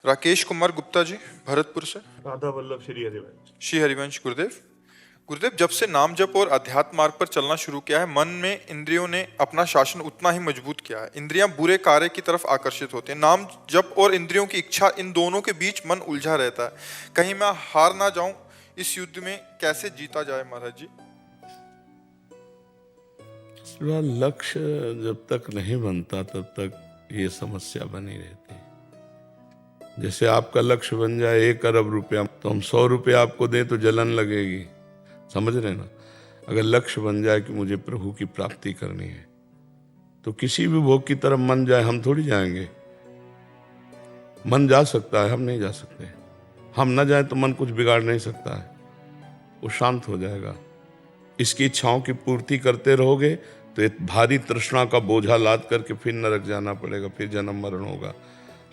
राकेश कुमार गुप्ता जी, भरतपुर से। राधा वल्लभ श्री हरिवंश। श्री हरिवंश गुरुदेव। गुरुदेव, जब से नाम जप और अध्यात्म मार्ग पर चलना शुरू किया है, मन में इंद्रियों ने अपना शासन उतना ही मजबूत किया है। इंद्रियां बुरे कार्य की तरफ आकर्षित होती हैं। नाम जप और इंद्रियों की इच्छा, इन दोनों के बीच मन उलझा रहता है। कहीं मैं हार ना जाऊं, इस युद्ध में कैसे जीता जाए महाराज जी? लक्ष्य जब तक नहीं बनता तब तक ये समस्या बनी रहती है। जैसे आपका लक्ष्य बन जाए 1 अरब रुपया, तो हम 100 रुपया आपको दें तो जलन लगेगी, समझ रहे ना। अगर लक्ष्य बन जाए कि मुझे प्रभु की प्राप्ति करनी है, तो किसी भी भोग की तरफ मन जाए, हम थोड़ी जाएंगे। मन जा सकता है, हम नहीं जा सकते। हम ना जाए तो मन कुछ बिगाड़ नहीं सकता है, वो शांत हो जाएगा। इसकी इच्छाओं की पूर्ति करते रहोगे तो एक भारी तृष्णा का बोझा लाद करके फिर नरक जाना पड़ेगा, फिर जन्म मरण होगा।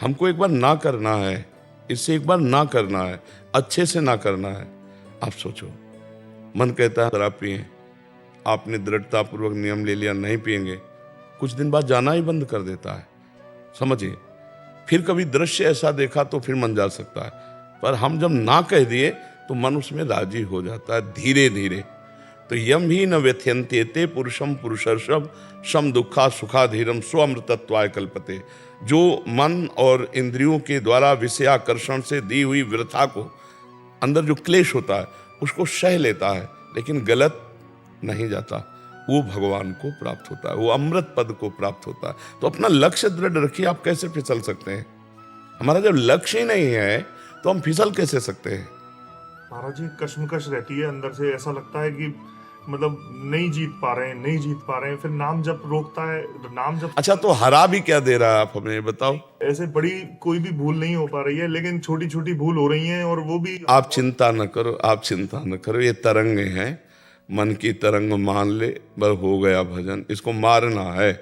हमको एक बार ना करना है, इससे एक बार ना करना है, अच्छे से ना करना है। आप सोचो, मन कहता है शराब पिए, आपने दृढ़तापूर्वक नियम ले लिया नहीं पिएंगे, कुछ दिन बाद जाना ही बंद कर देता है, समझिए। फिर कभी दृश्य ऐसा देखा तो फिर मन जा सकता है, पर हम जब ना कह दिए तो मन उसमें राजी हो जाता है धीरे धीरे। तो यम ही न व्यथ्यन्ते ते पुरुषम पुरुषर्षभ सम दुखा सुखाधीरम स्वअमृतत्वाय कल्पते। जो मन और इंद्रियों के द्वारा विषयाकर्षण से दी हुई वृथा को, अंदर जो क्लेश होता है उसको सह लेता है, लेकिन गलत नहीं जाता, वो भगवान को प्राप्त होता है, वो अमृत पद को प्राप्त होता है। तो अपना लक्ष्य दृढ़ रखिए, आप कैसे फिसल सकते हैं? हमारा जब लक्ष्य ही नहीं है तो हम फिसल कैसे सकते हैं? महाराज जी, कश्मकश रहती है अंदर से, ऐसा लगता है कि मतलब नहीं जीत पा रहे हैं, नहीं जीत पा रहे हैं। फिर नाम जप रोकता है, नाम जप। अच्छा, तो हरा भी क्या दे रहा है आप हमें बताओ? ऐसे बड़ी कोई भी भूल नहीं हो पा रही है, लेकिन छोटी छोटी भूल हो रही हैं, और वो भी। आप चिंता न करो, आप चिंता न करो, ये तरंगे हैं, मन की तरंग मान ले, बस हो गया भजन। इसको मारना है,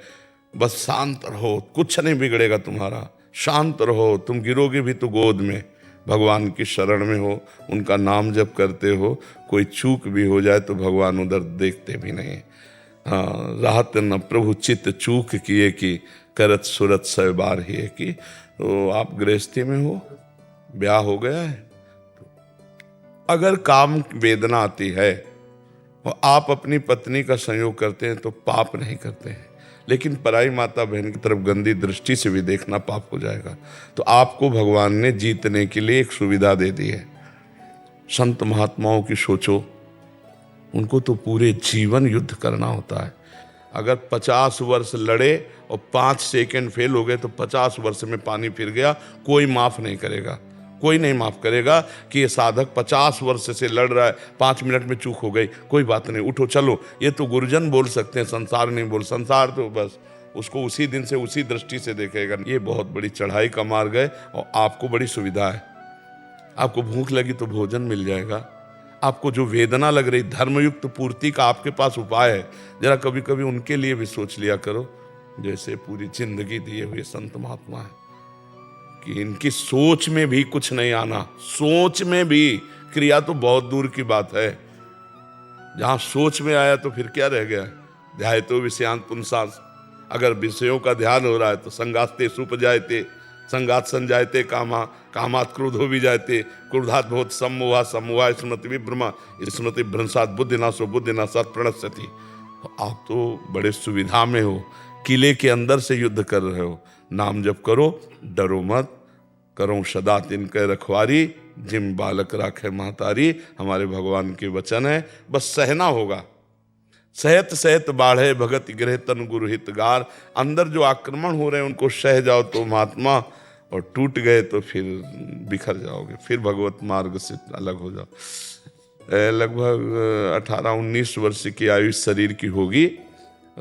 बस शांत रहो, कुछ नहीं बिगड़ेगा तुम्हारा। शांत रहो, तुम गिरोगे भी तो गोद में भगवान की शरण में हो, उनका नाम जप करते हो। कोई चूक भी हो जाए तो भगवान उधर देखते भी नहीं। हाँ, राहत न प्रभु चित्त चूक किए कि करत सुरत सै बार ही की। तो आप गृहस्थी में हो, ब्याह हो गया है, अगर काम वेदना आती है और आप अपनी पत्नी का संयोग करते हैं तो पाप नहीं करते हैं, लेकिन पराई माता बहन की तरफ गंदी दृष्टि से भी देखना पाप हो जाएगा। तो आपको भगवान ने जीतने के लिए एक सुविधा दे दी है। संत महात्माओं की सोचो, उनको तो पूरे जीवन युद्ध करना होता है। अगर 50 वर्ष लड़े और 5 सेकंड फेल हो गए तो 50 वर्ष में पानी फिर गया, कोई माफ नहीं करेगा। कोई नहीं माफ करेगा कि ये साधक 50 वर्ष से लड़ रहा है, 5 मिनट में चूक हो गई, कोई बात नहीं, उठो चलो। ये तो गुरुजन बोल सकते हैं, संसार नहीं बोल। संसार तो बस उसको उसी दिन से उसी दृष्टि से देखेगा। ये बहुत बड़ी चढ़ाई का मार्ग है, और आपको बड़ी सुविधा है। आपको भूख लगी तो भोजन मिल जाएगा। आपको जो वेदना लग रही, धर्मयुक्त पूर्ति का आपके पास उपाय है। जरा कभी कभी उनके लिए भी सोच लिया करो, जैसे पूरी जिंदगी दिए हुए संत महात्मा है, कि इनकी सोच में भी कुछ नहीं आना। सोच में भी, क्रिया तो बहुत दूर की बात है। जहां सोच में आया तो फिर क्या रह गया? ध्याय तो विषयांत पुंसांस। अगर विषयों का ध्यान हो रहा है तो संगास्ते सुपजायते, संगात संजायते कामा, कामात क्रोधो भी जायते, क्रोधात बहुत सम्मोहा, सम्मोहा स्मृति विभ्रमा, स्मृति भ्रंशात बुद्धिनाशो, बुद्धिनाशात प्रणश्यति। आप तो बड़े सुविधा में हो, किले के अंदर से युद्ध कर रहे हो। नाम जप करो, डरो मत, करो सदा तिनके रखवारी, जिम बालक राखे महतारी। हमारे भगवान के वचन है, बस सहना होगा। सहत सहत बाढ़े भगत गृह तन गुरु हितगार। अंदर जो आक्रमण हो रहे हैं उनको सह जाओ तो महात्मा, और टूट गए तो फिर बिखर जाओगे, फिर भगवत मार्ग से अलग हो जाओ। लगभग 18-19 वर्ष की आयु शरीर की होगी।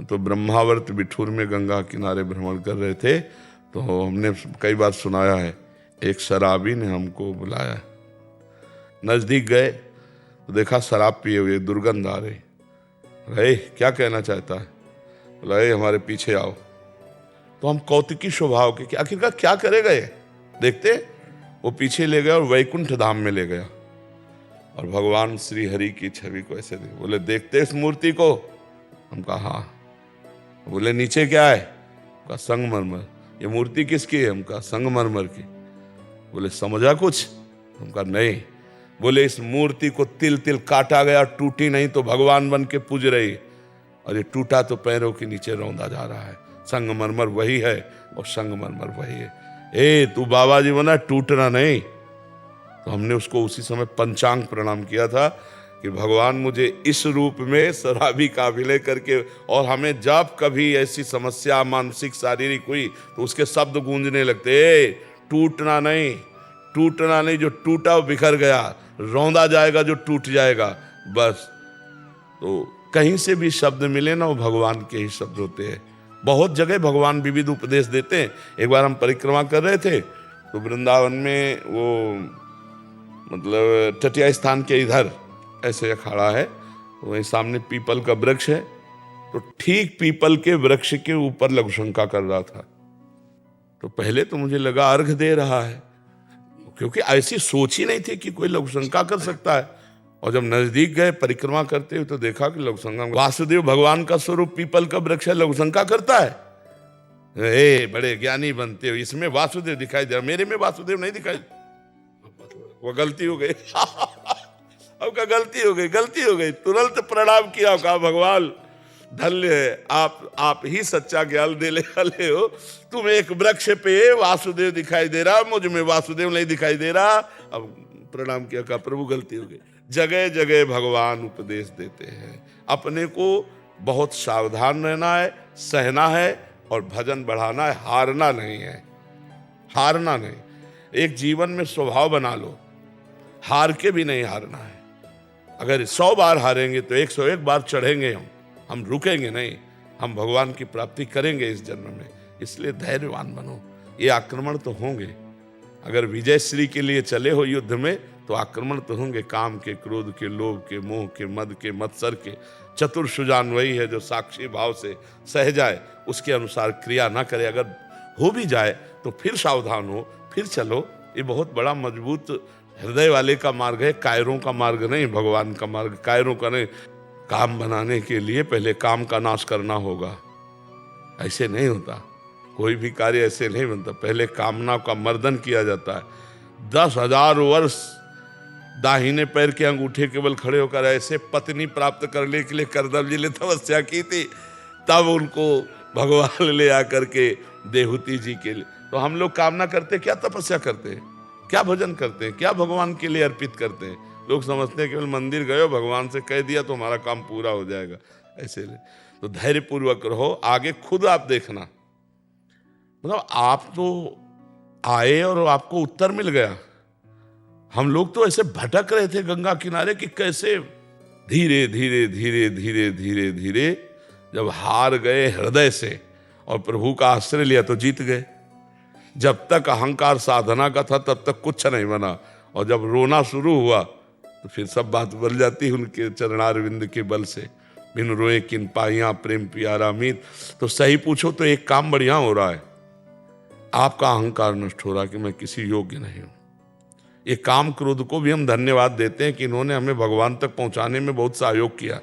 तो ब्रह्मावर्त बिठूर में गंगा किनारे भ्रमण कर रहे थे, तो हमने कई बार सुनाया है, एक शराबी ने हमको बुलाया। नजदीक गए तो देखा शराब पिए हुए, दुर्गंध आ रही। अरे क्या कहना चाहता है? बोला हमारे पीछे आओ। तो हम कौतुकी स्वभाव के कि आखिरकार क्या करेगा ये, देखते। वो पीछे ले गया और वैकुंठ धाम में ले गया, और भगवान श्री हरि की छवि को ऐसे देख। बोले देखते इस मूर्ति को? हम कहा हाँ। बोले नीचे क्या है? कहा संगमरमर। ये मूर्ति किसकी है? हम कहा संगमरमर की। बोले समझा कुछ? हम कहा नहीं। बोले इस मूर्ति को तिल तिल काटा गया, टूटी नहीं तो भगवान बन के पूज रही, और ये टूटा तो पैरों के नीचे रौंदा जा रहा है। संगमरमर वही है और संगमरमर वही है। ए तू बाबा जी बना, टूटना नहीं। तो हमने उसको उसी समय पंचांग प्रणाम किया था कि भगवान मुझे इस रूप में शराबी काबिले करके, और हमें जब कभी ऐसी समस्या मानसिक शारीरिक हुई तो उसके शब्द गूंजने लगते, ए टूटना नहीं, टूटना नहीं, जो टूटा वो बिखर गया, रौंदा जाएगा जो टूट जाएगा बस। तो कहीं से भी शब्द मिले ना, वो भगवान के ही शब्द होते हैं। बहुत जगह भगवान विविध उपदेश देते हैं। एक बार हम परिक्रमा कर रहे थे तो वृंदावन में वो मतलब तटिया स्थान के इधर ऐसे अखाड़ा है, वहीं सामने पीपल का वृक्ष है, तो ठीक पीपल के वृक्ष के ऊपर लघुशंका कर रहा था। तो पहले तो मुझे लगा अर्घ दे रहा है, क्योंकि ऐसी सोच ही नहीं थी कि कोई लघुशंका कर सकता है। और जब नजदीक गए परिक्रमा करते हुए तो देखा कि लघुशंका, वासुदेव भगवान का स्वरूप पीपल का वृक्ष है, लघुशंका करता है। ए बड़े ज्ञानी बनते हो, इसमें वासुदेव दिखाई दे रहा, मेरे में वासुदेव नहीं दिखाई। वो गलती हो गई अब का गलती हो गई। तुरंत प्रणाम किया, कहा भगवान धन्य है आप ही सच्चा ज्ञान देने वाले हो। तुम एक वृक्ष पे वासुदेव दिखाई दे रहा, मुझ में वासुदेव नहीं दिखाई दे रहा। अब प्रणाम किया, कहा प्रभु गलती हो गई। जगह जगह भगवान उपदेश देते हैं। अपने को बहुत सावधान रहना है, सहना है और भजन बढ़ाना है, हारना नहीं है, हारना नहीं। एक जीवन में स्वभाव बना लो, हार के भी नहीं हारना है। अगर 100 बार हारेंगे तो 101 बार चढ़ेंगे हम रुकेंगे नहीं, हम भगवान की प्राप्ति करेंगे इस जन्म में। इसलिए धैर्यवान बनो। ये आक्रमण तो होंगे, अगर विजय श्री के लिए चले हो युद्ध में तो आक्रमण तो होंगे, काम के, क्रोध के, लोभ के, मोह के, मद के, मत्सर के। चतुर सुजान वही है जो साक्षी भाव से सह जाए, उसके अनुसार क्रिया ना करे। अगर हो भी जाए तो फिर सावधान हो, फिर चलो। ये बहुत बड़ा मजबूत हृदय वाले का मार्ग है, कायरों का मार्ग नहीं, भगवान का मार्ग कायरों का नहीं। काम बनाने के लिए पहले काम का नाश करना होगा, ऐसे नहीं होता। कोई भी कार्य ऐसे नहीं बनता, पहले कामना का मर्दन किया जाता है। 10,000 वर्ष दाहिने पैर के अंगूठे के बल खड़े होकर ऐसे पत्नी प्राप्त करने के लिए करदम जी ने तपस्या की थी, तब उनको भगवान ले आकर के देहूती जी के लिए। तो हम लोग कामना करते, क्या तपस्या करते हैं, क्या भजन करते हैं, क्या भगवान के लिए अर्पित करते हैं। लोग समझते हैं केवल मंदिर गए, भगवान से कह दिया तो हमारा काम पूरा हो जाएगा, ऐसे नहीं। तो धैर्य पूर्वक रहो, आगे खुद आप देखना। मतलब आप तो आए और आपको उत्तर मिल गया। हम लोग तो ऐसे भटक रहे थे गंगा किनारे कि कैसे धीरे धीरे धीरे धीरे धीरे धीरे जब हार गए हृदय से और प्रभु का आश्रय लिया तो जीत गए। जब तक अहंकार साधना का था तब तक कुछ नहीं बना, और जब रोना शुरू हुआ तो फिर सब बात बन जाती है उनके चरणारविंद के बल से। बिन रोए किन पाइया प्रेम प्यारा मीत। तो सही पूछो तो एक काम बढ़िया हो रहा है, आपका अहंकार नष्ट हो रहा है कि मैं किसी योग्य नहीं हूं। ये काम क्रोध को भी हम धन्यवाद देते हैं कि इन्होंने हमें भगवान तक पहुंचाने में बहुत सहयोग किया,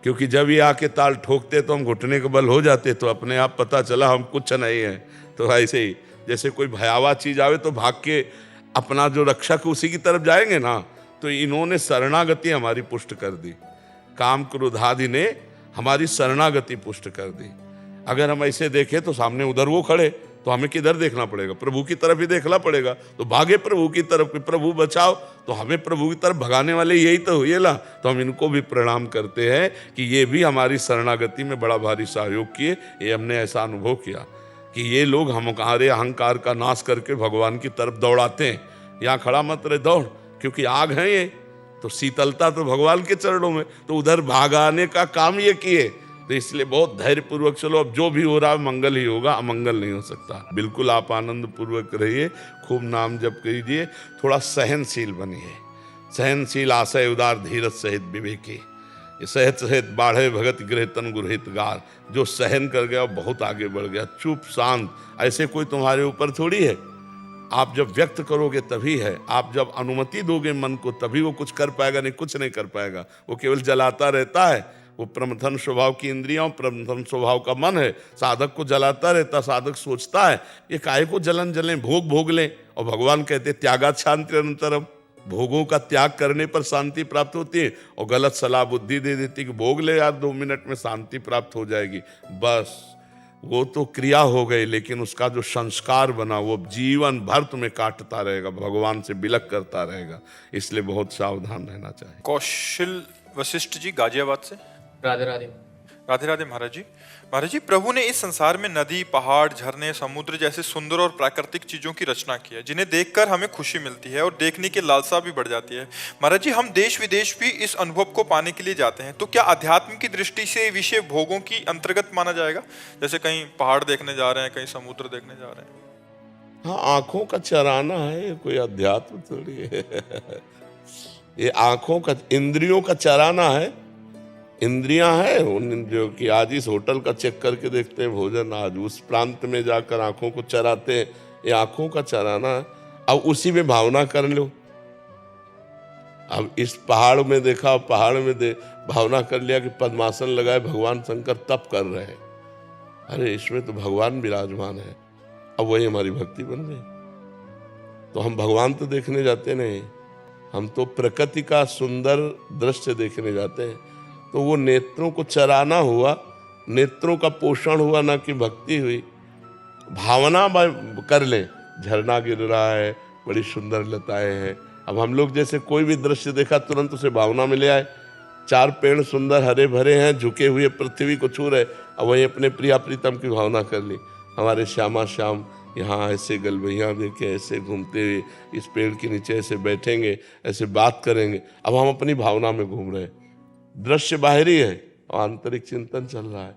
क्योंकि जब ये आके ताल ठोकते तो हम घुटने के बल हो जाते, तो अपने आप पता चला हम कुछ नहीं है। तो ऐसे ही जैसे कोई भयावह चीज आवे तो भाग के अपना जो रक्षक उसी की तरफ जाएंगे ना, तो इन्होंने शरणागति हमारी पुष्ट कर दी। काम क्रोधादि ने हमारी शरणागति पुष्ट कर दी। अगर हम ऐसे देखें तो सामने उधर वो खड़े, तो हमें किधर देखना पड़ेगा, प्रभु की तरफ ही देखना पड़ेगा। तो भागे प्रभु की तरफ कि प्रभु बचाओ, तो हमें प्रभु की तरफ भगाने वाले यही तो हुए ला। तो हम इनको भी प्रणाम करते हैं कि ये भी हमारी शरणागति में बड़ा भारी सहयोग किए। ये हमने ऐसा अनुभव किया कि ये लोग हमारे अहंकार का नाश करके भगवान की तरफ दौड़ाते हैं। यहाँ खड़ा मत रहे, दौड़, क्योंकि आग है ये, तो शीतलता तो भगवान के चरणों में, तो उधर भागाने का काम ये किए। तो इसलिए बहुत धैर्य पूर्वक चलो। अब जो भी हो रहा है मंगल ही होगा, अमंगल नहीं हो सकता। बिल्कुल आप आनंद पूर्वक रहिए, खूब नाम जप कीजिए, थोड़ा सहनशील बनिए। सहनशील आशय उदार धीरज सहित विवेकी, ये सहत सहित बाढ़े भगत गृह तन गुरहित गार। जो सहन कर गया बहुत आगे बढ़ गया। चुप शांत, ऐसे कोई तुम्हारे ऊपर थोड़ी है। आप जब व्यक्त करोगे तभी है, आप जब अनुमति दोगे मन को तभी वो कुछ कर पाएगा, नहीं कुछ नहीं कर पाएगा। वो केवल जलाता रहता है, वो प्रमथन स्वभाव की इंद्रियां, प्रमथन स्वभाव का मन है। साधक को जलाता रहता, साधक सोचता है ये काहे को जलन जलें, भोग भोग लें। और भगवान कहते त्यागात शांति अनंतरम, भोगों का त्याग करने पर शांति प्राप्त होती है। और गलत सलाह बुद्धि दे देती कि भोग ले यार 2 मिनट में शांति प्राप्त हो जाएगी, बस वो तो क्रिया हो गई, लेकिन उसका जो संस्कार बना वो जीवन भर तुम्हें काटता रहेगा, भगवान से बिलक करता रहेगा। इसलिए बहुत सावधान रहना चाहिए। कौशल वशिष्ठ जी गाजियाबाद से। राधे राधे। राधे राधे महाराज जी। महाराज जी, प्रभु ने इस संसार में नदी, पहाड़, झरने, समुद्र जैसे सुंदर और प्राकृतिक चीजों की रचना की है जिन्हें देखकर हमें खुशी मिलती है और देखने की लालसा भी बढ़ जाती है। महाराज जी, हम देश विदेश भी इस अनुभव को पाने के लिए जाते हैं, तो क्या अध्यात्म की दृष्टि से विषय भोगों की अंतर्गत माना जाएगा? जैसे कहीं पहाड़ देखने जा रहे हैं, कहीं समुद्र देखने जा रहे हैं। हाँ, आंखों का चराना है, कोई अध्यात्म थोड़ी है। ये आंखों का, इंद्रियों का चराना है। इंद्रियां हैं उन इंद्रियों की। आज इस होटल का चेक करके देखते हैं भोजन, आज उस प्रांत में जाकर आंखों को चराते हैं, ये आंखों का चराना है। अब उसी में भावना कर लो। अब इस पहाड़ में देखा, पहाड़ में भावना कर लिया कि पद्मासन लगाए भगवान शंकर तप कर रहे हैं, अरे इसमें तो भगवान विराजमान है। अब वही हमारी भक्ति बन गई। तो हम भगवान तो देखने जाते नहीं, हम तो प्रकृति का सुंदर दृश्य देखने जाते हैं। तो वो नेत्रों को चराना हुआ, नेत्रों का पोषण हुआ, ना कि भक्ति हुई। भावना कर ले, झरना गिर रहा है, बड़ी सुंदर लताएं हैं। अब हम लोग जैसे कोई भी दृश्य देखा तुरंत उसे भावना में ले आए। 4 पेड़ सुंदर हरे भरे हैं, झुके हुए पृथ्वी को छू रहे, अब वही अपने प्रिया प्रीतम की भावना कर ली। हमारे श्यामा श्याम यहाँ ऐसे गलबैया देखे, ऐसे घूमते हुए इस पेड़ के नीचे ऐसे बैठेंगे, ऐसे बात करेंगे। अब हम अपनी भावना में घूम रहे हैं। दृश्य बाहरी है और आंतरिक चिंतन चल रहा है।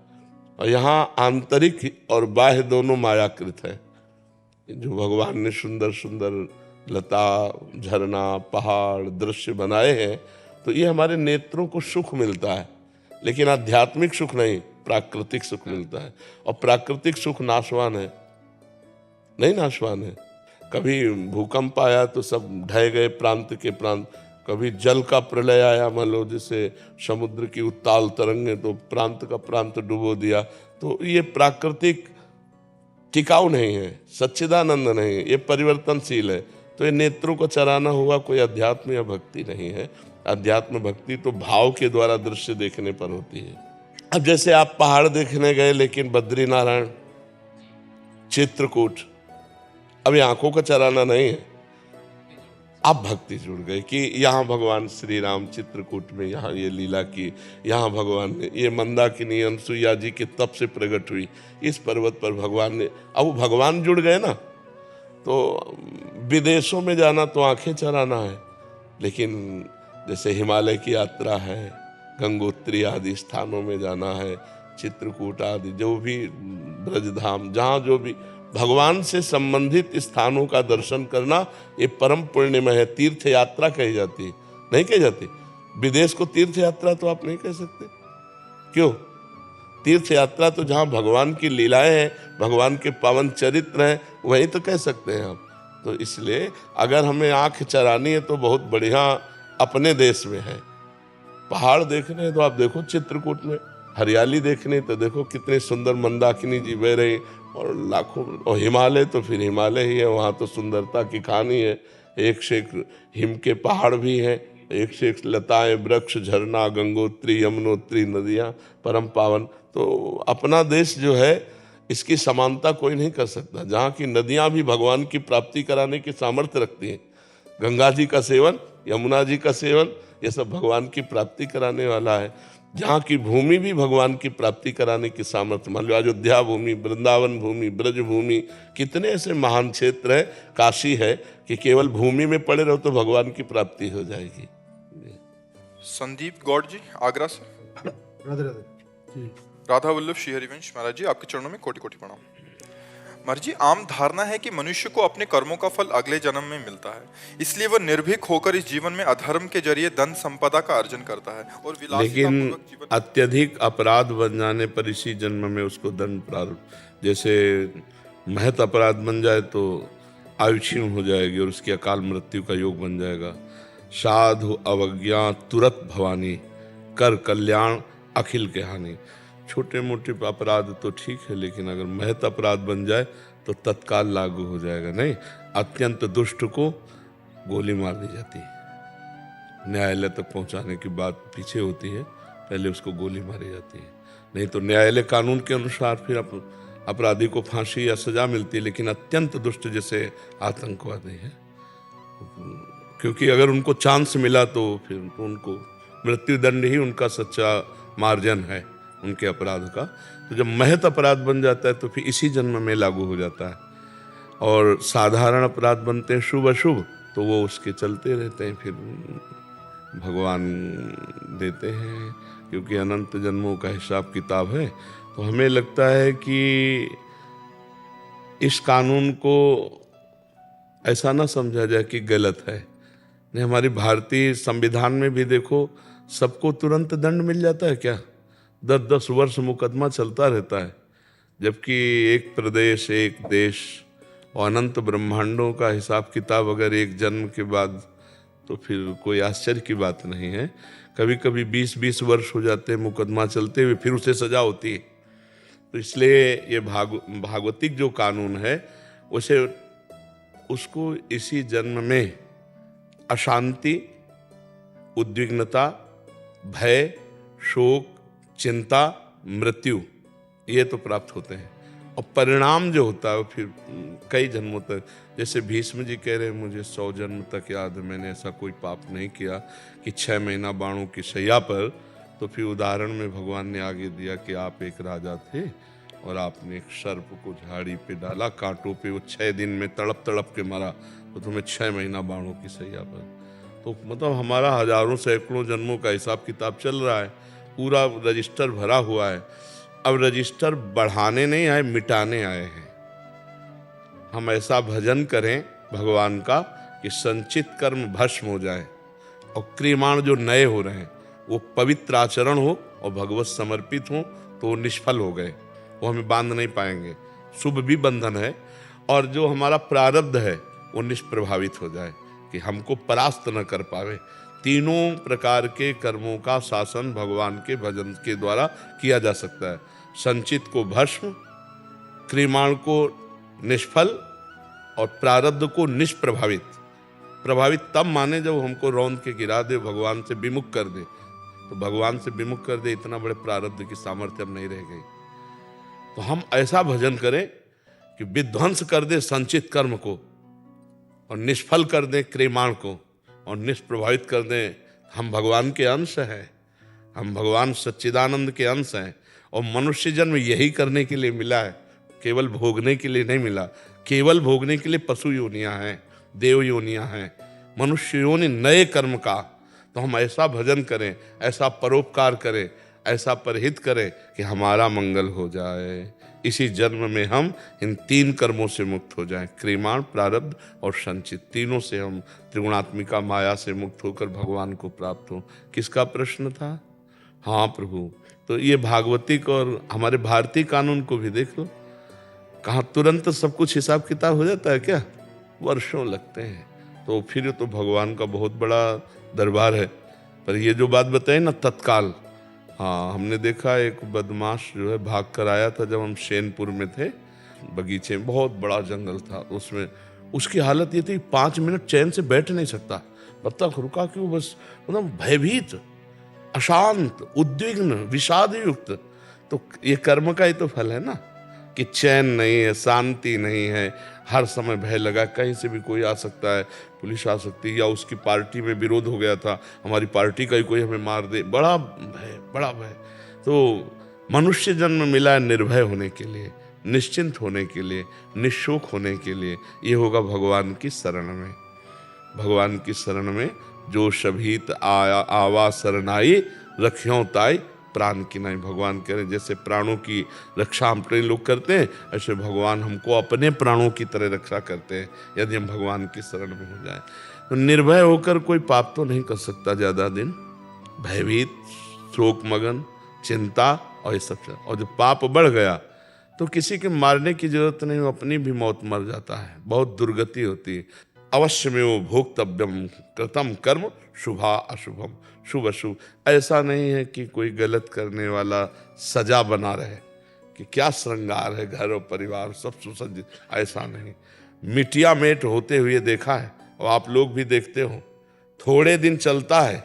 और यहाँ आंतरिक और बाह्य दोनों मायाकृत है। जो भगवान ने सुंदर सुंदर लता, झरना, पहाड़, दृश्य बनाए हैं, तो ये हमारे नेत्रों को सुख मिलता है, लेकिन आध्यात्मिक सुख नहीं, प्राकृतिक सुख मिलता है। और प्राकृतिक सुख नाशवान है, नहीं नाशवान है। कभी भूकंप आया तो सब ढह गए प्रांत के प्रांत, कभी जल का प्रलय आया, मान लो जैसे समुद्र की उत्ताल तरंगे, तो प्रांत का प्रांत डुबो दिया। तो ये प्राकृतिक टिकाऊ नहीं है, सच्चिदानंद नहीं है, ये परिवर्तनशील है। तो ये नेत्रों को चराना हुआ, कोई अध्यात्म या भक्ति नहीं है। अध्यात्म भक्ति तो भाव के द्वारा दृश्य देखने पर होती है। अब जैसे आप पहाड़ देखने गए, लेकिन बद्रीनारायण, चित्रकूट, अब ये आंखों का चराना नहीं है। अब भक्ति जुड़ गई कि यहाँ भगवान श्री राम चित्रकूट में यहाँ ये लीला की, यहाँ भगवान ने ये मंदाकिनी अनसुईया जी के तप से प्रकट हुई, इस पर्वत पर भगवान ने, अब वो भगवान जुड़ गए ना। तो विदेशों में जाना तो आंखें चराना है, लेकिन जैसे हिमालय की यात्रा है, गंगोत्री आदि स्थानों में जाना है, चित्रकूट आदि जो भी ब्रजधाम, जहाँ जो भी भगवान से संबंधित स्थानों का दर्शन करना, ये परम पुण्यमय है। तीर्थ यात्रा कही जाती है, नहीं कही जाती। विदेश को तीर्थ यात्रा तो आप नहीं कह सकते। क्यों? तीर्थ यात्रा तो जहाँ भगवान की लीलाएं हैं, भगवान के पावन चरित्र हैं, वहीं तो कह सकते हैं हम। तो इसलिए अगर हमें आंख चरानी है तो बहुत बढ़िया अपने देश में है। पहाड़ देखने हैं तो आप देखो चित्रकूट में, हरियाली देखने तो देखो कितने सुंदर मंदाकिनी जी बह रही, और लाखों, और हिमालय तो फिर हिमालय ही है, वहाँ तो सुंदरता की कहानी है। एक से एक हिम के पहाड़ भी हैं, एक से एक लताएं, वृक्ष, झरना, गंगोत्री, यमुनोत्री नदियाँ, परम पावन। तो अपना देश जो है, इसकी समानता कोई नहीं कर सकता। जहाँ की नदियाँ भी भगवान की प्राप्ति कराने की सामर्थ्य रखती हैं। गंगा जी का सेवन, यमुना जी का सेवन, ये सब भगवान की प्राप्ति कराने वाला है। जहाँ की भूमि भी भगवान की प्राप्ति कराने की सामर्थ्य, मान लो अयोध्या भूमि, वृंदावन भूमि, ब्रज भूमि, कितने ऐसे महान क्षेत्र हैं, काशी है, कि केवल भूमि में पड़े रहो तो भगवान की प्राप्ति हो जाएगी। संदीप गौड़ जी आगरा से। राधे राधे जी। राधा वल्लभ श्री हरिवंश महाराज जी, आपके चरणों में कोटि कोटि प्रणाम। महाराज जी, आम धारणा है कि मनुष्य को अपने कर्मों का फल अगले जन्म में मिलता है, इसलिए वह निर्भीक होकर इस जीवन में अधर्म के जरिए धन संपदा का अर्जन करता है और लेकिन अत्यधिक अपराध बन जाने पर इसी जन्म में उसको दंड प्राप्त, जैसे महत अपराध बन जाए तो आयु क्षीण हो जाएगी और उसकी अकाल मृत्यु का योग बन जाएगा। साधु अवज्ञा तुरत भवानी, कर कल्याण अखिल के हानि। छोटे मोटे अपराध तो ठीक है, लेकिन अगर महत अपराध बन जाए तो तत्काल लागू हो जाएगा। नहीं, अत्यंत दुष्ट को गोली मार दी जाती है। न्यायालय तक पहुंचाने की बात पीछे होती है, पहले उसको गोली मारी जाती है। नहीं तो न्यायालय कानून के अनुसार फिर अपराधी को फांसी या सजा मिलती है, लेकिन अत्यंत दुष्ट जैसे आतंकवादी है, क्योंकि अगर उनको चांस मिला तो फिर तो उनको मृत्युदंड ही उनका सच्चा मार्जन है उनके अपराध का। तो जब महत अपराध बन जाता है तो फिर इसी जन्म में लागू हो जाता है, और साधारण अपराध बनते हैं शुभ अशुभ, तो वो उसके चलते रहते हैं, फिर भगवान देते हैं, क्योंकि अनंत जन्मों का हिसाब किताब है। तो हमें लगता है कि इस कानून को ऐसा ना समझा जाए कि गलत है। नहीं, हमारी भारतीय संविधान में भी देखो, सबको तुरंत दंड मिल जाता है क्या? 10-10 वर्ष मुकदमा चलता रहता है, जबकि एक प्रदेश एक देश और अनंत ब्रह्मांडों का हिसाब किताब अगर एक जन्म के बाद, तो फिर कोई आश्चर्य की बात नहीं है। कभी कभी 20-20 वर्ष हो जाते हैं मुकदमा चलते हुए, फिर उसे सजा होती है। तो इसलिए ये भागवतिक जो कानून है उसे उसको इसी जन्म में अशांति, उद्विग्नता, भय, शोक, चिंता, मृत्यु, ये तो प्राप्त होते हैं, और परिणाम जो होता है वो फिर कई जन्मों तक। जैसे भीष्म जी कह रहे हैं, मुझे 100 जन्म तक याद है, मैंने ऐसा कोई पाप नहीं किया, कि 6 महीना बाणों की शैया पर। तो फिर उदाहरण में भगवान ने आगे दिया कि आप एक राजा थे और आपने एक सर्प को झाड़ी पे डाला, कांटों पे, वो 6 दिन में तड़प तड़प के मरा, तो तुम्हें 6 महीना बाणों की शैया पर। तो मतलब हमारा हजारों सैकड़ों जन्मों का हिसाब किताब चल रहा है, पूरा रजिस्टर भरा हुआ है। अब रजिस्टर बढ़ाने नहीं आए, मिटाने आए हैं। हम ऐसा भजन करें भगवान का कि संचित कर्म भस्म हो जाए, और क्रियमाण जो नए हो रहे हैं वो पवित्र आचरण हो और भगवत समर्पित हो, तो वो निष्फल हो गए, वो हमें बांध नहीं पाएंगे। शुभ भी बंधन है, और जो हमारा प्रारब्ध है वो निष्प्रभावित हो जाए, कि हमको परास्त न कर पावे। तीनों प्रकार के कर्मों का शासन भगवान के भजन के द्वारा किया जा सकता है। संचित को भस्म, क्रियमाण को निष्फल, और प्रारब्ध को निष्प्रभावित। प्रभावित तब माने जब हमको रौंद के गिरा दे, भगवान से विमुख कर दे। तो भगवान से विमुख कर दे, इतना बड़े प्रारब्ध की सामर्थ्य अब नहीं रह गई। तो हम ऐसा भजन करें कि विध्वंस कर दे संचित कर्म को, और निष्फल कर दें क्रियमाण को, और निष्प्रभावित कर दें। हम भगवान के अंश हैं, हम भगवान सच्चिदानंद के अंश हैं, और मनुष्य जन्म यही करने के लिए मिला है, केवल भोगने के लिए नहीं मिला। केवल भोगने के लिए पशु योनियां हैं, देव योनियां हैं, मनुष्य योनि नए कर्म का। तो हम ऐसा भजन करें, ऐसा परोपकार करें, ऐसा परहित करें कि हमारा मंगल हो जाए। इसी जन्म में हम इन 3 कर्मों से मुक्त हो जाएं, क्रियमाण, प्रारब्ध और संचित। तीनों से हम त्रिगुणात्मिका माया से मुक्त होकर भगवान को प्राप्त हो। किसका प्रश्न था? हाँ प्रभु। तो ये भागवतिक और हमारे भारतीय कानून को भी देख लो, कहाँ तुरंत सब कुछ हिसाब किताब हो जाता है क्या? वर्षों लगते हैं। तो फिर तो भगवान का बहुत बड़ा दरबार है। पर ये जो बात बताई ना तत्काल, हाँ, हमने देखा एक बदमाश जो है भाग कर आया था, जब हम शेनपुर में थे, बगीचे में बहुत बड़ा जंगल था, उसमें उसकी हालत ये थी 5 मिनट चैन से बैठ नहीं सकता। तब तक रुका क्यों? बस मतलब भयभीत, अशांत, उद्विग्न, विषाद युक्त। तो ये कर्म का ही तो फल है ना, कि चैन नहीं है, शांति नहीं है, हर समय भय लगा, कहीं से भी कोई आ सकता है, पुलिस आ सकती है, या उसकी पार्टी में विरोध हो गया था, हमारी पार्टी का ही कोई हमें मार दे, बड़ा भय, बड़ा भय। तो मनुष्य जन्म मिला है निर्भय होने के लिए, निश्चिंत होने के लिए, निशोक होने के लिए। ये होगा भगवान की शरण में। भगवान की शरण में जो शभीत आया आवा शरणाई, रख्यों ताई प्राण की नहीं। भगवान कह रहे जैसे प्राणों की रक्षा हम अपने लोग करते हैं, ऐसे भगवान हमको अपने प्राणों की तरह रक्षा करते हैं, यदि हम भगवान की शरण में हो जाएं। तो निर्भय होकर कोई पाप तो नहीं कर सकता ज़्यादा दिन, भयभीत, शोक मगन, चिंता और ये सब। और जब पाप बढ़ गया तो किसी के मारने की जरूरत नहीं, वो अपनी भी मौत मर जाता है, बहुत दुर्गति होती है। अवश्यमेव भोक्तव्यम कृतम कर्म शुभा अशुभम, शुभ अशुभ। ऐसा नहीं है कि कोई गलत करने वाला सजा बना रहे कि क्या श्रृंगार है, घर और परिवार सब सुसज्जित, ऐसा नहीं। मिटिया मेट होते हुए देखा है, और आप लोग भी देखते हो। थोड़े दिन चलता है,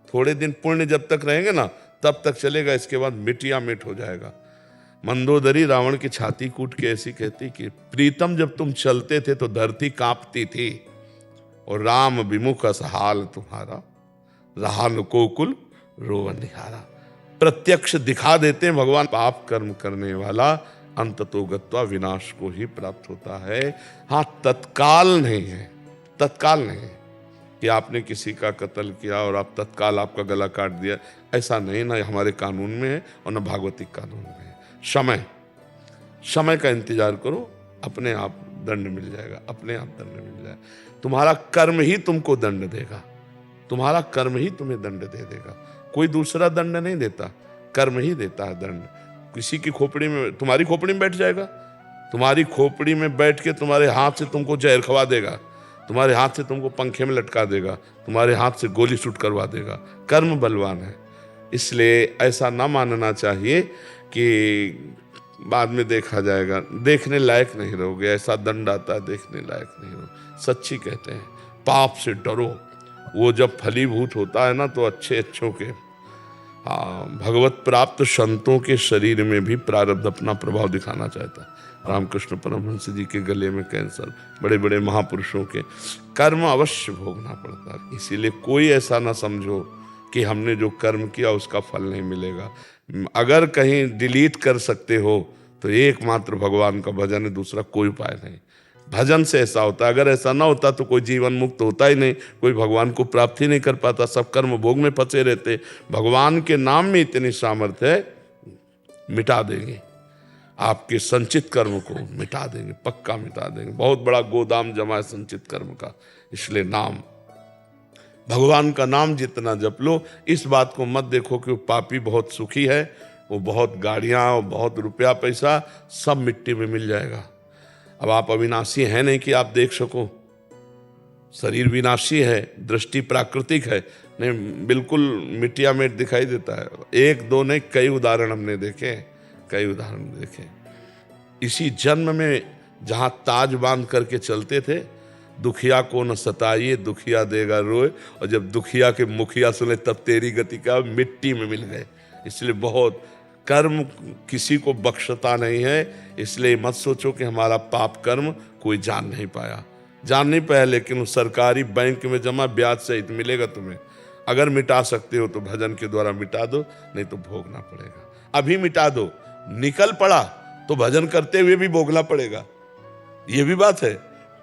थोड़े दिन पुण्य जब तक रहेंगे ना तब तक चलेगा, इसके बाद मिटिया मेट हो जाएगा। मंदोदरी रावण की छाती कूट के ऐसी कहती कि प्रीतम जब तुम चलते थे तो धरती कांपती थी, और राम विमुख असहाल तुम्हारा, रहा न कोकुल रोवन निहारा। प्रत्यक्ष दिखा देते हैं भगवान, पाप कर्म करने वाला अंततो गत्वा विनाश को ही प्राप्त होता है। हाँ, तत्काल नहीं है, तत्काल नहीं है कि आपने किसी का कत्ल किया और आप तत्काल आपका गला काट दिया, ऐसा नहीं, ना हमारे कानून में है और न भागवतिक कानून में है। समय का इंतजार करो, अपने आप दंड मिल जाएगा, अपने आप दंड मिल जाएगा। तुम्हारा कर्म ही तुमको दंड देगा, तुम्हारा कर्म ही तुम्हें दंड दे देगा, कोई दूसरा दंड नहीं देता, कर्म ही देता है दंड। किसी की खोपड़ी में, तुम्हारी खोपड़ी में बैठ जाएगा, तुम्हारी खोपड़ी में बैठ के तुम्हारे हाथ से तुमको जहर खवा देगा, तुम्हारे हाथ से तुमको पंखे में लटका देगा, तुम्हारे हाथ से गोली शूट करवा देगा। कर्म बलवान है, इसलिए ऐसा ना मानना चाहिए कि बाद में देखा जाएगा, देखने लायक नहीं रहोगे, ऐसा दंड आता है देखने लायक नहीं रहो। सच्ची कहते हैं, पाप से डरो, वो जब फलीभूत होता है ना तो अच्छों के, हाँ, भगवत प्राप्त संतों के शरीर में भी प्रारब्ध अपना प्रभाव दिखाना चाहता है। रामकृष्ण परमहंस जी के गले में कैंसर, बड़े बड़े महापुरुषों के, कर्म अवश्य भोगना पड़ता है। इसीलिए कोई ऐसा ना समझो कि हमने जो कर्म किया उसका फल नहीं मिलेगा। अगर कहीं डिलीट कर सकते हो तो एकमात्र भगवान का भजन है, दूसरा कोई उपाय नहीं। भजन से ऐसा होता है, अगर ऐसा ना होता तो कोई जीवन मुक्त होता ही नहीं, कोई भगवान को प्राप्ति नहीं कर पाता, सब कर्म भोग में फंसे रहते। भगवान के नाम में इतनी सामर्थ्य है, मिटा देंगे आपके संचित कर्म को, मिटा देंगे, पक्का मिटा देंगे। बहुत बड़ा गोदाम जमा है संचित कर्म का। इसलिए नाम, भगवान का नाम जितना जप लो, इस बात को मत देखो कि वो पापी बहुत सुखी है, वो बहुत गाड़ियाँ और बहुत रुपया पैसा सब मिट्टी में मिल जाएगा। अब आप अविनाशी हैं नहीं कि आप देख सको, शरीर विनाशी है, दृष्टि प्राकृतिक है, नहीं, बिल्कुल मिट्टिया मेट दिखाई देता है। एक दो नहीं, कई उदाहरण हमने देखे, कई उदाहरण देखे। इसी जन्म में जहाँ ताज बांध करके चलते थे, दुखिया को न सताइए दुखिया देगा रोए, और जब दुखिया के मुखिया सुने तब तेरी गति का, मिट्टी में मिल गए। इसलिए बहुत कर्म किसी को बख्शता नहीं है। इसलिए मत सोचो कि हमारा पाप कर्म कोई जान नहीं पाया, जान नहीं पाया, लेकिन उस सरकारी बैंक में जमा ब्याज सहित मिलेगा तुम्हें। अगर मिटा सकते हो तो भजन के द्वारा मिटा दो, नहीं तो भोगना पड़ेगा। अभी मिटा दो, निकल पड़ा तो भजन करते हुए भी भोगना पड़ेगा। ये भी बात है।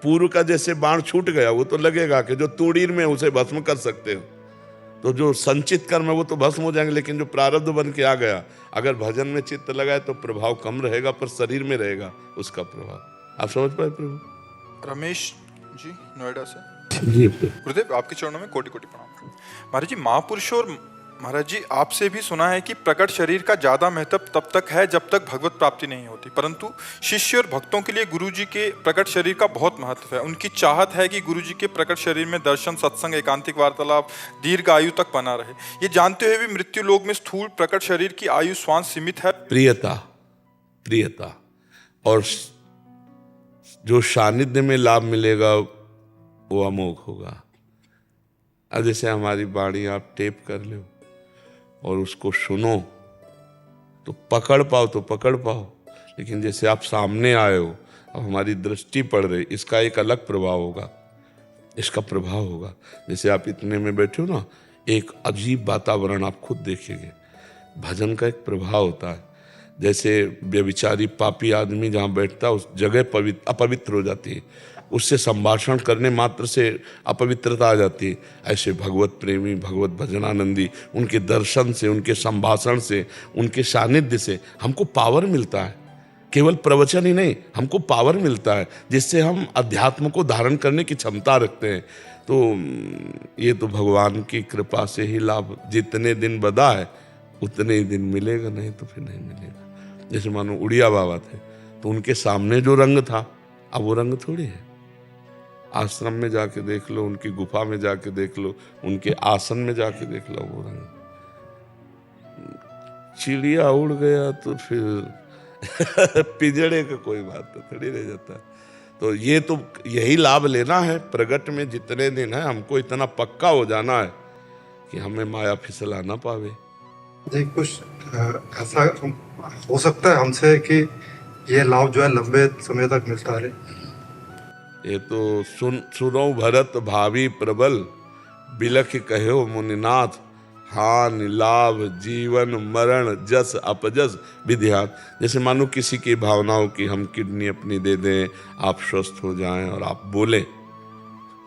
पूर्व का जैसे बाण छूट गया, वो तो लगेगा कि जो तूड़ीर में उसे भस्म कर सकते हो, तो जो संचित कर्म है वो तो भस्म हो जाएंगे, लेकिन जो प्रारब्ध बन के आ गया, अगर भजन में चित्त लगाए तो प्रभाव कम रहेगा, पर शरीर में रहेगा उसका प्रभाव। आप समझ पाए प्रभु? रमेश जी नोएडा से। जी गुरुदेव, आपके चरणों में कोटि कोटि प्रणाम। महाराज जी, महापुरुषों और महाराज जी, आपसे भी सुना है कि प्रकट शरीर का ज्यादा महत्व तब तक है जब तक भगवत प्राप्ति नहीं होती, परंतु शिष्य और भक्तों के लिए गुरु जी के प्रकट शरीर का बहुत महत्व है। उनकी चाहत है कि गुरु जी के प्रकट शरीर में दर्शन, सत्संग, एकांतिक वार्तालाप दीर्घ आयु तक बना रहे। ये जानते हुए भी मृत्यु लोक में स्थूल प्रकट शरीर की आयु श्वास सीमित है। प्रियता और जो सानिध्य में लाभ मिलेगा वो अमोघ होगा। अब जैसे हमारी वाणी आप टेप कर लो और उसको सुनो तो पकड़ पाओ तो पकड़ पाओ, लेकिन जैसे आप सामने आए हो, अब हमारी दृष्टि पड़ रही, इसका एक अलग प्रभाव होगा, इसका प्रभाव होगा। जैसे आप इतने में बैठे हो ना, एक अजीब वातावरण आप खुद देखेंगे। भजन का एक प्रभाव होता है। जैसे व्यभिचारी पापी आदमी जहाँ बैठता है उस जगह अपवित्र हो जाती है, उससे संभाषण करने मात्र से अपवित्रता आ जाती है। ऐसे भगवत प्रेमी, भगवत भजनानंदी, उनके दर्शन से, उनके संभाषण से, उनके सानिध्य से हमको पावर मिलता है। केवल प्रवचन ही नहीं, हमको पावर मिलता है जिससे हम अध्यात्म को धारण करने की क्षमता रखते हैं। तो ये तो भगवान की कृपा से ही लाभ, जितने दिन बदा है उतने ही दिन मिलेगा, नहीं तो फिर नहीं मिलेगा। जैसे मानो उड़िया बाबा थे, तो उनके सामने जो रंग था अब वो रंग थोड़ी है। आश्रम में जाके देख लो, उनकी गुफा में जाके देख लो, उनके आसन में जाके देख लो वो रंग। चिड़िया उड़ गया तो फिर पिंजड़े का कोई बात तो थोड़ी रह जाता। तो ये तो यही लाभ लेना है प्रगट में जितने दिन है, हमको इतना पक्का हो जाना है कि हमें माया फिसला ना पावे। जी, कुछ ऐसा हो सकता है हमसे कि ये लाभ जो है लंबे समय तक मिलता रहे। ये तो सुनो भरत भावी प्रबल, बिलख कहो मुनिनाथ, हानि लाभ जीवन मरण जस अपजस विध्यात। जैसे मानो किसी की भावना हो कि हम किडनी अपनी दे दें, आप स्वस्थ हो जाएं और आप बोलें।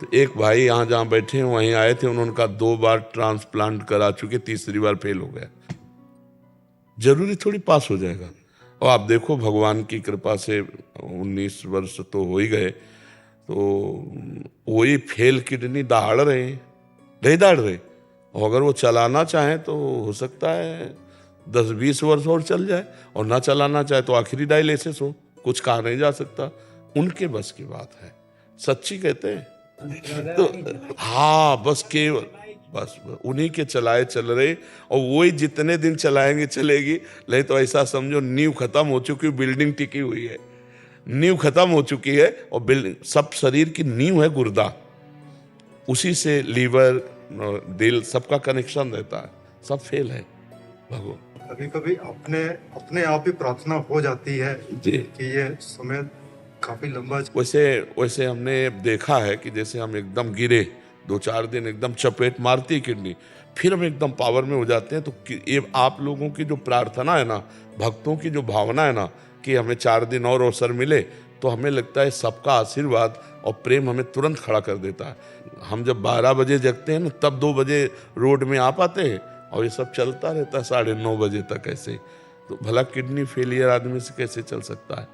तो एक भाई यहाँ जहाँ बैठे हैं वहीं आए थे, उन्होंने कहा 2 बार ट्रांसप्लांट करा चुके, तीसरी बार फेल हो गया। जरूरी थोड़ी पास हो जाएगा। और आप देखो भगवान की कृपा से 19 वर्ष तो हो ही गए, तो वही फेल किडनी दहाड़ रहे हैं, नहीं दहाड़ रहे। और अगर वो चलाना चाहें तो हो सकता है 10-20 वर्ष और चल जाए, और ना चलाना चाहे तो आखिरी डायलिसिस हो, कुछ कहा नहीं जा सकता। उनके बस की बात है, सच्ची कहते हैं। तो हाँ, बस केवल बस उन्हीं के चलाए चल रहे, और वही जितने दिन चलाएंगे चलेगी। नहीं तो ऐसा समझो नींव खत्म हो चुकी, बिल्डिंग टिकी हुई है, नींव खत्म हो चुकी है, और बिल्डिंग सब शरीर की नींव है गुर्दा, उसी से लीवर दिल सबका कनेक्शन रहता है, सब फेल है भगवान। कभी कभी अपने आप ही प्रार्थना हो जाती है जी। कि ये समय काफी लंबा। वैसे हमने देखा है कि जैसे हम एकदम गिरे 2-4 दिन एकदम चपेट मारती है किडनी, फिर हम एकदम पावर में हो जाते हैं। तो ये आप लोगों की जो प्रार्थना है ना, भक्तों की जो भावना है ना कि हमें 4 दिन और अवसर मिले, तो हमें लगता है सबका आशीर्वाद और प्रेम हमें तुरंत खड़ा कर देता है। हम जब 12 बजे जगते हैं ना, तब 2 बजे रोड में आ पाते हैं, और ये सब चलता रहता है 9:30 बजे तक ऐसे। तो भला किडनी फेलियर आदमी से कैसे चल सकता है?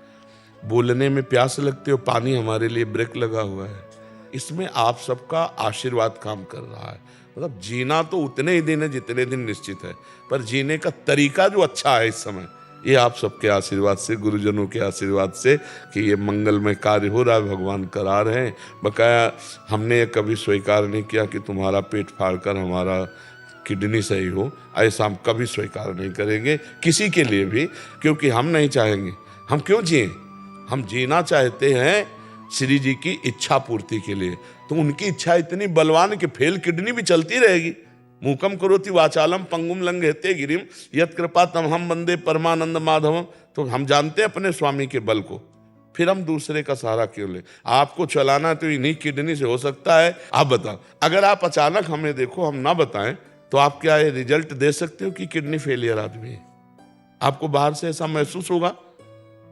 बोलने में प्यास लगती है, पानी हमारे लिए ब्रेक लगा हुआ है। इसमें आप सबका आशीर्वाद काम कर रहा है। मतलब जीना तो उतने ही दिन है जितने दिन निश्चित है, पर जीने का तरीका जो अच्छा है इस समय, ये आप सबके आशीर्वाद से, गुरुजनों के आशीर्वाद से कि ये मंगलमय कार्य हो रहा है, भगवान करा रहे हैं। बकाया हमने कभी स्वीकार नहीं किया कि तुम्हारा पेट फाड़कर हमारा किडनी सही हो, ऐसा हम कभी स्वीकार नहीं करेंगे किसी के लिए भी, क्योंकि हम नहीं चाहेंगे। हम क्यों जिए? हम जीना चाहते हैं श्री जी की इच्छा पूर्ति के लिए। तो उनकी इच्छा इतनी बलवान कि फेल किडनी भी चलती रहेगी। मूकम करोति वाचालम पंगुम लंघयते गिरिम यत् कृपा तमहम वंदे परमानंद माधवम। तो हम जानते हैं अपने स्वामी के बल को, फिर हम दूसरे का सहारा क्यों ले? आपको चलाना तो इन्हीं किडनी से हो सकता है। आप बताओ, अगर आप अचानक हमें देखो, हम ना बताएं, तो आप क्या ये रिजल्ट दे सकते हो कि किडनी फेलियर आदमी है? आपको बाहर से ऐसा महसूस होगा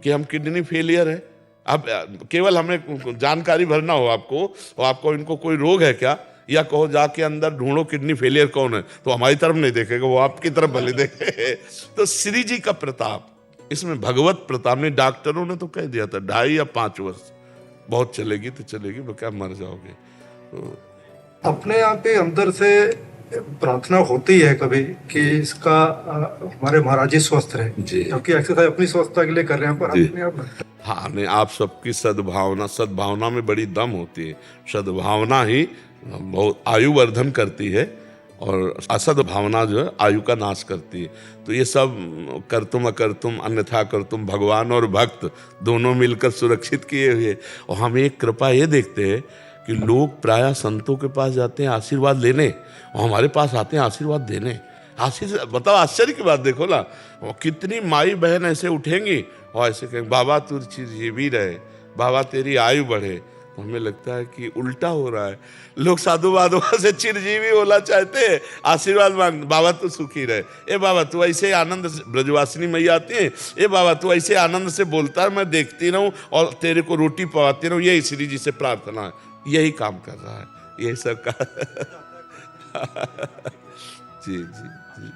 कि हम किडनी फेलियर है? अब केवल हमें जानकारी भरना हो आपको, और आपको इनको कोई रोग है क्या, या कहो जाके अंदर ढूंढो किडनी फेलियर कौन है, तो हमारी तरफ नहीं देखेगा, वो आपकी तरफ भले देखे। तो श्री जी का प्रताप, इसमें भगवत प्रताप ने, डॉक्टरों ने तो कह दिया था 2.5 या 5 वर्ष बहुत चलेगी तो चलेगी, क्या मर जाओगे। तो अपने आप ही अंदर से प्रार्थना होती है कभी कि इसका हमारे महाराज जी स्वस्थ रहे, क्योंकि एक्सरसाइज अपनी स्वस्थता के लिए कर रहे हैं, पर अपने आप। हाँ, नहीं, आप सबकी सद्भावना में बड़ी दम होती है। सद्भावना ही बहुत आयु वर्धन करती है, और असद्भावना जो है आयु का नाश करती है। तो ये सब करतुम अकर्तुम अन्यथा करतुम, भगवान और भक्त दोनों मिलकर सुरक्षित किए हुए। और हम एक कृपा ये देखते हैं कि लोग प्रायः संतों के पास जाते हैं आशीर्वाद लेने, और हमारे पास आते हैं आशीर्वाद देने। बताओ, आश्चर्य की बात देखो ना, कितनी माई बहन ऐसे उठेंगी और ऐसे कहेंगे बाबा तू जीवी रहे, बाबा तेरी आयु बढ़े। तो हमें लगता है कि उल्टा हो रहा है। लोग साधु बाधुआ से चिरजीवी होना चाहते हैं, आशीर्वाद मांग, बाबा तू सुखी रहे, ए बाबा तू ऐसे आनंद से, ब्रजवासिनी मैया आती है, ए बाबा तू ऐसे आनंद से बोलता है, मैं देखती रहूं और तेरे को रोटी पवाती रहूं। यही श्री जी से प्रार्थना है, यही काम कर रहा है, यही सब का। जी जी जी।